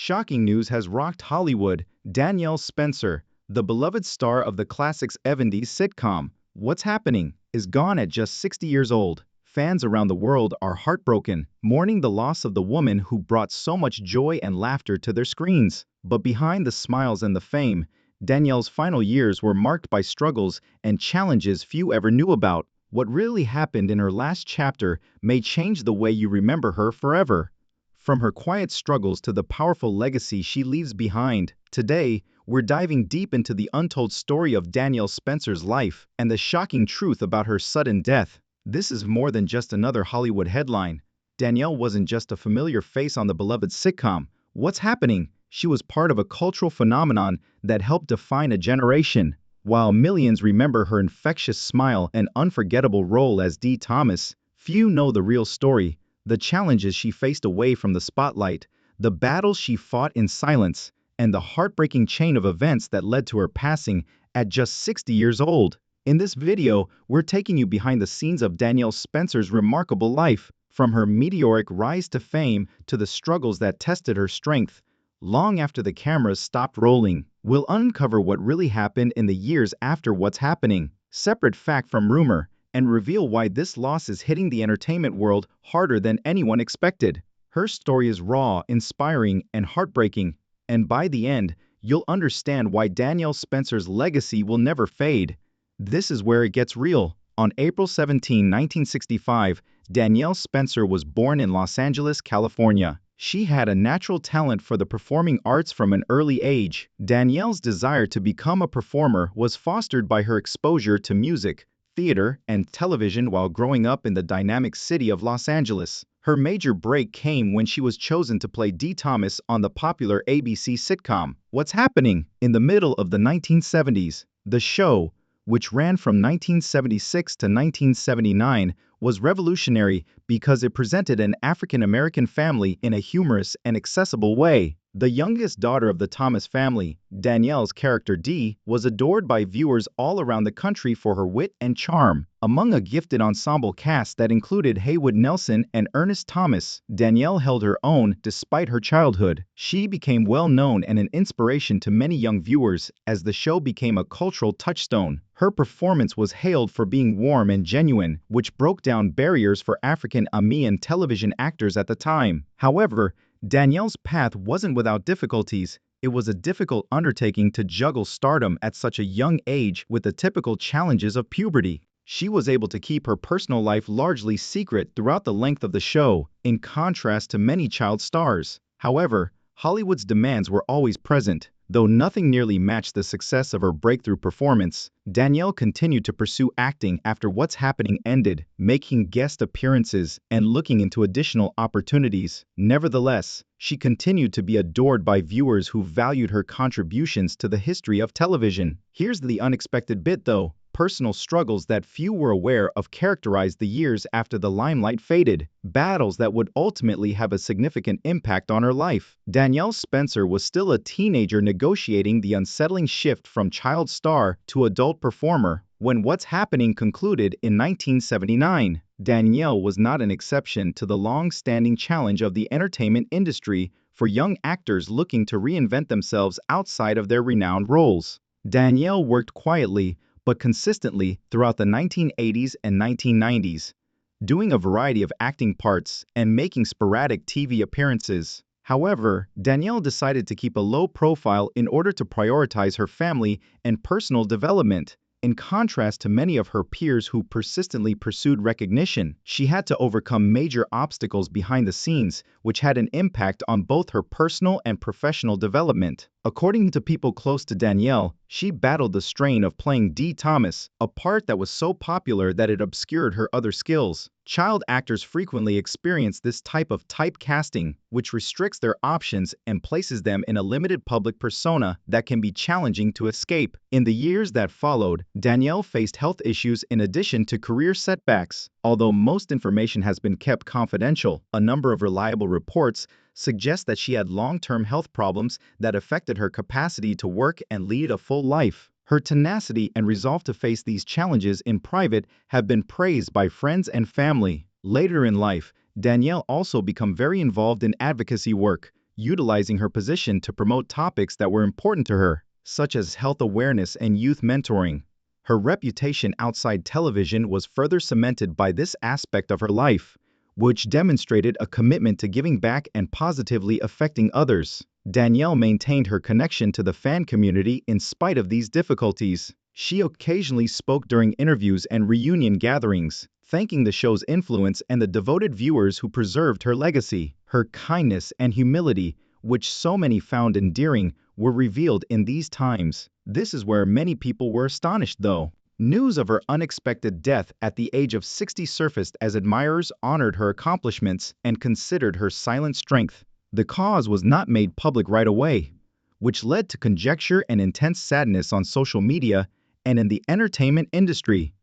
Shocking news has rocked Hollywood. Danielle Spencer, the beloved star of the classic 70s sitcom, What's Happening?, is gone at just 60 years old. Fans around the world are heartbroken, mourning the loss of the woman who brought so much joy and laughter to their screens. But behind the smiles and the fame, Danielle's final years were marked by struggles and challenges few ever knew about. What really happened in her last chapter may change the way you remember her forever. From her quiet struggles to the powerful legacy she leaves behind, today, we're diving deep into the untold story of Danielle Spencer's life and the shocking truth about her sudden death. This is more than just another Hollywood headline. Danielle wasn't just a familiar face on the beloved sitcom, What's Happening? She was part of a cultural phenomenon that helped define a generation. While millions remember her infectious smile and unforgettable role as Dee Thomas, few know the real story, the challenges she faced away from the spotlight, the battles she fought in silence, and the heartbreaking chain of events that led to her passing at just 60 years old. In this video, we're taking you behind the scenes of Danielle Spencer's remarkable life, from her meteoric rise to fame to the struggles that tested her strength. Long after the cameras stopped rolling, we'll uncover what really happened in the years after What's Happening, separate fact from rumor, and reveal why this loss is hitting the entertainment world harder than anyone expected. Her story is raw, inspiring, and heartbreaking, and by the end, you'll understand why Danielle Spencer's legacy will never fade. This is where it gets real. On April 17, 1965, Danielle Spencer was born in Los Angeles, California. She had a natural talent for the performing arts from an early age. Danielle's desire to become a performer was fostered by her exposure to music, theater, and television while growing up in the dynamic city of Los Angeles. Her major break came when she was chosen to play Dee Thomas on the popular ABC sitcom, What's Happening?, in the middle of the 1970s. The show, which ran from 1976 to 1979, was revolutionary because it presented an African-American family in a humorous and accessible way. The youngest daughter of the Thomas family, Danielle's character Dee, was adored by viewers all around the country for her wit and charm. Among a gifted ensemble cast that included Haywood Nelson and Ernest Thomas, Danielle held her own despite her childhood. She became well known and an inspiration to many young viewers as the show became a cultural touchstone. Her performance was hailed for being warm and genuine, which broke down barriers for African-American television actors at the time. However, Danielle's path wasn't without difficulties. It was a difficult undertaking to juggle stardom at such a young age with the typical challenges of puberty. She was able to keep her personal life largely secret throughout the length of the show, in contrast to many child stars. However, Hollywood's demands were always present. Though nothing nearly matched the success of her breakthrough performance, Danielle continued to pursue acting after What's Happening ended, making guest appearances and looking into additional opportunities. Nevertheless, she continued to be adored by viewers who valued her contributions to the history of television. Here's the unexpected bit though. Personal struggles that few were aware of characterized the years after the limelight faded, battles that would ultimately have a significant impact on her life. Danielle Spencer was still a teenager negotiating the unsettling shift from child star to adult performer when What's Happening concluded in 1979. Danielle was not an exception to the long-standing challenge of the entertainment industry for young actors looking to reinvent themselves outside of their renowned roles. Danielle worked quietly but consistently throughout the 1980s and 1990s, doing a variety of acting parts and making sporadic TV appearances. However, Danielle decided to keep a low profile in order to prioritize her family and personal development. In contrast to many of her peers who persistently pursued recognition, she had to overcome major obstacles behind the scenes, which had an impact on both her personal and professional development. According to people close to Danielle, she battled the strain of playing Dee Thomas, a part that was so popular that it obscured her other skills. Child actors frequently experience this type of typecasting, which restricts their options and places them in a limited public persona that can be challenging to escape. In the years that followed, Danielle faced health issues in addition to career setbacks. Although most information has been kept confidential, a number of reliable reports suggest that she had long-term health problems that affected her capacity to work and lead a full life. Her tenacity and resolve to face these challenges in private have been praised by friends and family. Later in life, Danielle also became very involved in advocacy work, utilizing her position to promote topics that were important to her, such as health awareness and youth mentoring. Her reputation outside television was further cemented by this aspect of her life, which demonstrated a commitment to giving back and positively affecting others. Danielle maintained her connection to the fan community in spite of these difficulties. She occasionally spoke during interviews and reunion gatherings, thanking the show's influence and the devoted viewers who preserved her legacy. Her kindness and humility, which so many found endearing, were revealed in these times. This is where many people were astonished, though. News of her unexpected death at the age of 60 surfaced as admirers honored her accomplishments and considered her silent strength. The cause was not made public right away, which led to conjecture and intense sadness on social media and in the entertainment industry.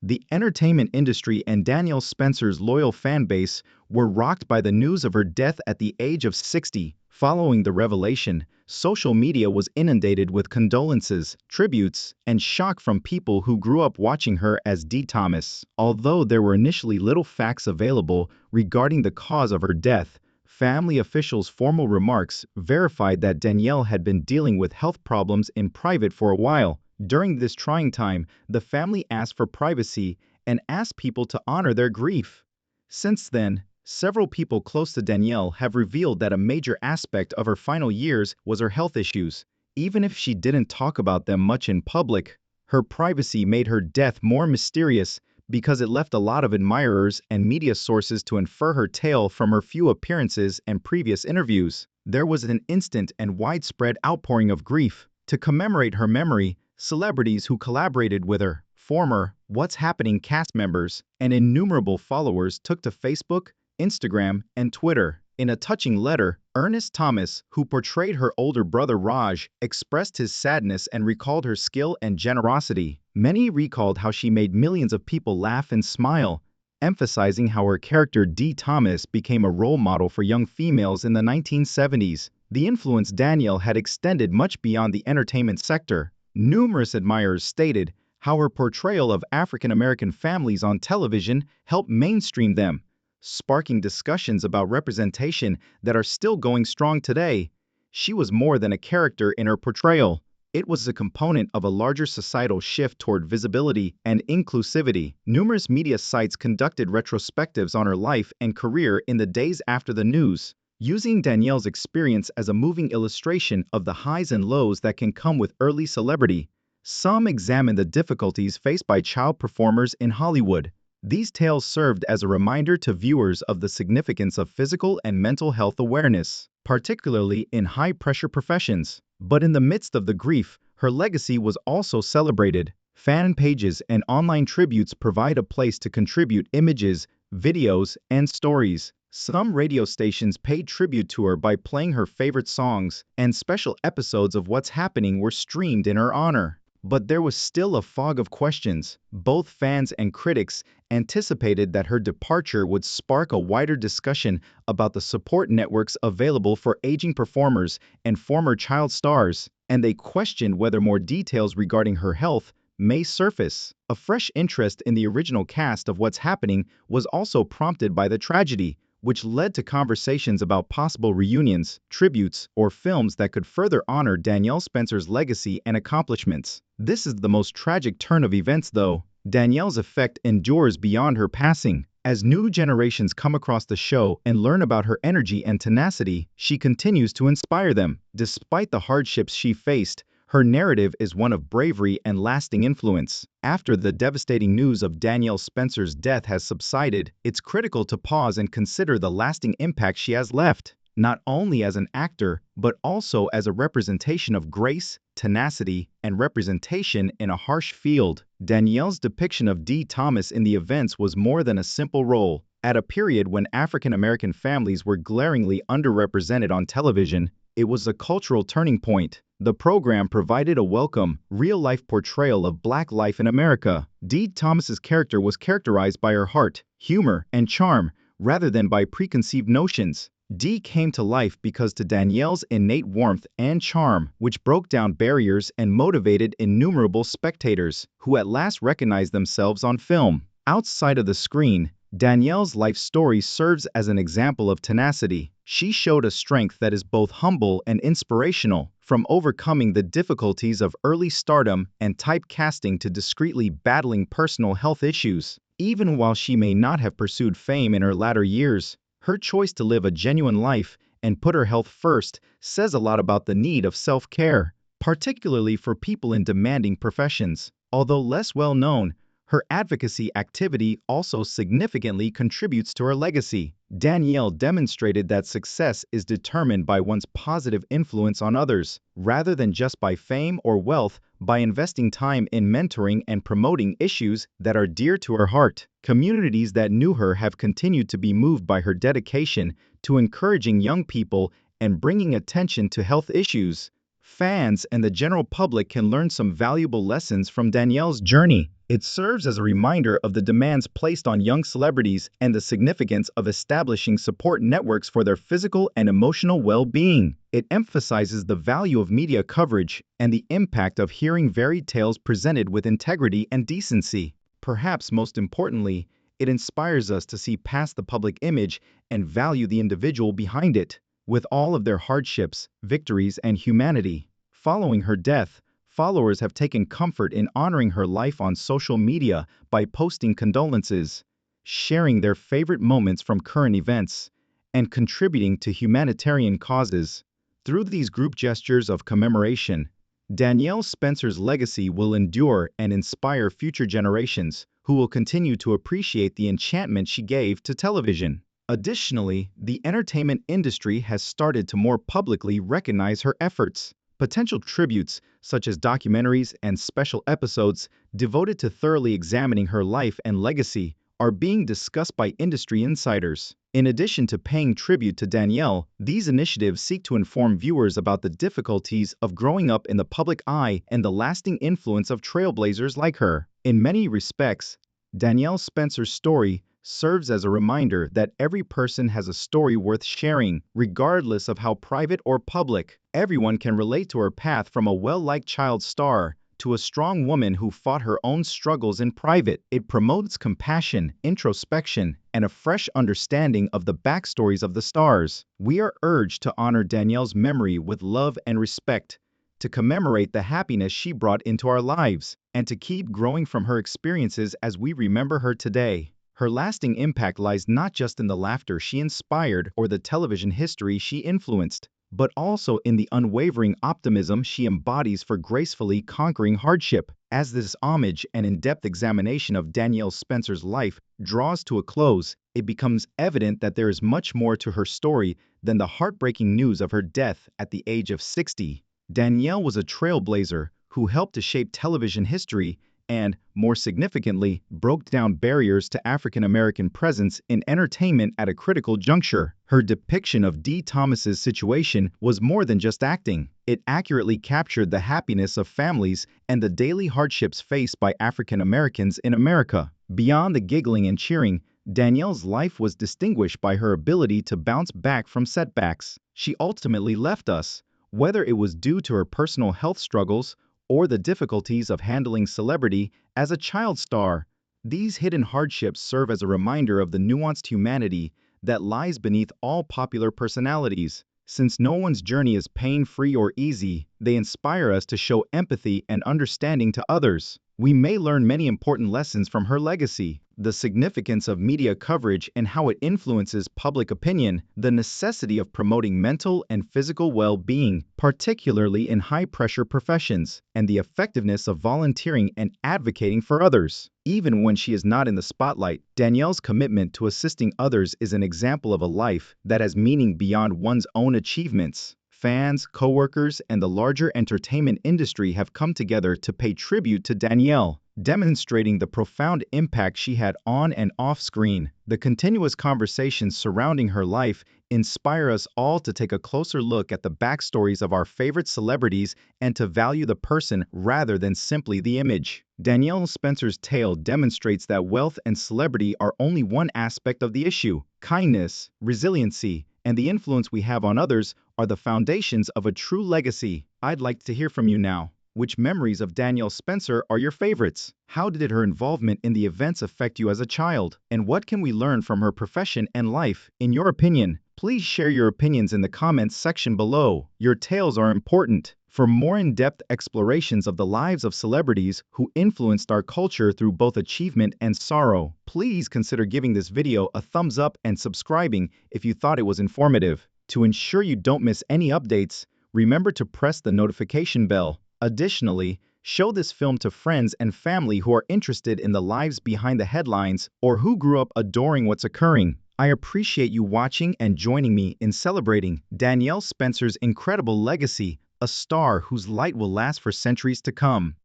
The entertainment industry and Danielle Spencer's loyal fan base were rocked by the news of her death at the age of 60. Following the revelation, social media was inundated with condolences, tributes, and shock from people who grew up watching her as Dee Thomas. Although there were initially little facts available regarding the cause of her death, family officials' formal remarks verified that Danielle had been dealing with health problems in private for a while. During this trying time, the family asked for privacy and asked people to honor their grief. Since then, several people close to Danielle have revealed that a major aspect of her final years was her health issues. Even if she didn't talk about them much in public, her privacy made her death more mysterious because it left a lot of admirers and media sources to infer her tale from her few appearances and previous interviews. There was an instant and widespread outpouring of grief. To commemorate her memory, celebrities who collaborated with her, former What's Happening cast members, and innumerable followers took to Facebook, Instagram, and Twitter. In a touching letter, Ernest Thomas, who portrayed her older brother Raj, expressed his sadness and recalled her skill and generosity. Many recalled how she made millions of people laugh and smile, emphasizing how her character Dee Thomas became a role model for young females in the 1970s. The influence Danielle had extended much beyond the entertainment sector. Numerous admirers stated how her portrayal of African American families on television helped mainstream them, sparking discussions about representation that are still going strong today. She was more than a character in her portrayal. It was a component of a larger societal shift toward visibility and inclusivity. Numerous media sites conducted retrospectives on her life and career in the days after the news, using Danielle's experience as a moving illustration of the highs and lows that can come with early celebrity. Some examined the difficulties faced by child performers in Hollywood. These tales served as a reminder to viewers of the significance of physical and mental health awareness, particularly in high-pressure professions. But in the midst of the grief, her legacy was also celebrated. Fan pages and online tributes provide a place to contribute images, videos, and stories. Some radio stations paid tribute to her by playing her favorite songs, and special episodes of What's Happening were streamed in her honor. But there was still a fog of questions. Both fans and critics anticipated that her departure would spark a wider discussion about the support networks available for aging performers and former child stars, and they questioned whether more details regarding her health may surface. A fresh interest in the original cast of What's Happening was also prompted by the tragedy, which led to conversations about possible reunions, tributes, or films that could further honor Danielle Spencer's legacy and accomplishments. This is the most tragic turn of events, though. Danielle's effect endures beyond her passing. As new generations come across the show and learn about her energy and tenacity, she continues to inspire them. Despite the hardships she faced, her narrative is one of bravery and lasting influence. After the devastating news of Danielle Spencer's death has subsided, it's critical to pause and consider the lasting impact she has left, not only as an actor, but also as a representation of grace, tenacity, and representation in a harsh field. Danielle's depiction of Dee Thomas in the events was more than a simple role. At a period when African American families were glaringly underrepresented on television, it was a cultural turning point. The program provided a welcome, real-life portrayal of Black life in America. Dee Thomas's character was characterized by her heart, humor, and charm, rather than by preconceived notions. Dee came to life because to Danielle's innate warmth and charm, which broke down barriers and motivated innumerable spectators, who at last recognized themselves on film. Outside of the screen, Danielle's life story serves as an example of tenacity. She showed a strength that is both humble and inspirational, from overcoming the difficulties of early stardom and typecasting to discreetly battling personal health issues. Even while she may not have pursued fame in her latter years, her choice to live a genuine life and put her health first says a lot about the need of self-care, particularly for people in demanding professions. Although less well known, her advocacy activity also significantly contributes to her legacy. Danielle demonstrated that success is determined by one's positive influence on others, rather than just by fame or wealth. By investing time in mentoring and promoting issues that are dear to her heart, communities that knew her have continued to be moved by her dedication to encouraging young people and bringing attention to health issues. Fans and the general public can learn some valuable lessons from Danielle's journey. It serves as a reminder of the demands placed on young celebrities and the significance of establishing support networks for their physical and emotional well-being. It emphasizes the value of media coverage and the impact of hearing varied tales presented with integrity and decency. Perhaps most importantly, it inspires us to see past the public image and value the individual behind it. With all of their hardships, victories, and humanity, following her death, followers have taken comfort in honoring her life on social media by posting condolences, sharing their favorite moments from current events, and contributing to humanitarian causes. Through these group gestures of commemoration, Danielle Spencer's legacy will endure and inspire future generations who will continue to appreciate the enchantment she gave to television. Additionally, the entertainment industry has started to more publicly recognize her efforts. Potential tributes, such as documentaries and special episodes devoted to thoroughly examining her life and legacy, are being discussed by industry insiders. In addition to paying tribute to Danielle, these initiatives seek to inform viewers about the difficulties of growing up in the public eye and the lasting influence of trailblazers like her. In many respects, Danielle Spencer's story serves as a reminder that every person has a story worth sharing, regardless of how private or public. Everyone can relate to her path, from a well-liked child star to a strong woman who fought her own struggles in private. It promotes compassion, introspection, and a fresh understanding of the backstories of the stars. We are urged to honor Danielle's memory with love and respect, to commemorate the happiness she brought into our lives, and to keep growing from her experiences as we remember her today. Her lasting impact lies not just in the laughter she inspired or the television history she influenced, but also in the unwavering optimism she embodies for gracefully conquering hardship. As this homage and in-depth examination of Danielle Spencer's life draws to a close, it becomes evident that there is much more to her story than the heartbreaking news of her death at the age of 60. Danielle was a trailblazer who helped to shape television history and, more significantly, broke down barriers to African American presence in entertainment at a critical juncture. Her depiction of Dee Thomas's situation was more than just acting. It accurately captured the happiness of families and the daily hardships faced by African Americans in America. Beyond the giggling and cheering, Danielle's life was distinguished by her ability to bounce back from setbacks. She ultimately left us, whether it was due to her personal health struggles or the difficulties of handling celebrity as a child star. These hidden hardships serve as a reminder of the nuanced humanity that lies beneath all popular personalities. Since no one's journey is pain-free or easy, they inspire us to show empathy and understanding to others. We may learn many important lessons from her legacy: the significance of media coverage and how it influences public opinion, the necessity of promoting mental and physical well-being, particularly in high-pressure professions, and the effectiveness of volunteering and advocating for others. Even when she is not in the spotlight, Danielle's commitment to assisting others is an example of a life that has meaning beyond one's own achievements. Fans, co-workers, and the larger entertainment industry have come together to pay tribute to Danielle, demonstrating the profound impact she had on and off screen. The continuous conversations surrounding her life inspire us all to take a closer look at the backstories of our favorite celebrities and to value the person rather than simply the image. Danielle Spencer's tale demonstrates that wealth and celebrity are only one aspect of the issue. Kindness, resiliency, and the influence we have on others are the foundations of a true legacy. I'd like to hear from you now. Which memories of Danielle Spencer are your favorites? How did her involvement in the events affect you as a child? And what can we learn from her profession and life, in your opinion? Please share your opinions in the comments section below. Your tales are important. For more in-depth explorations of the lives of celebrities who influenced our culture through both achievement and sorrow, please consider giving this video a thumbs up and subscribing if you thought it was informative. To ensure you don't miss any updates, remember to press the notification bell. Additionally, show this film to friends and family who are interested in the lives behind the headlines or who grew up adoring what's occurring. I appreciate you watching and joining me in celebrating Danielle Spencer's incredible legacy, a star whose light will last for centuries to come.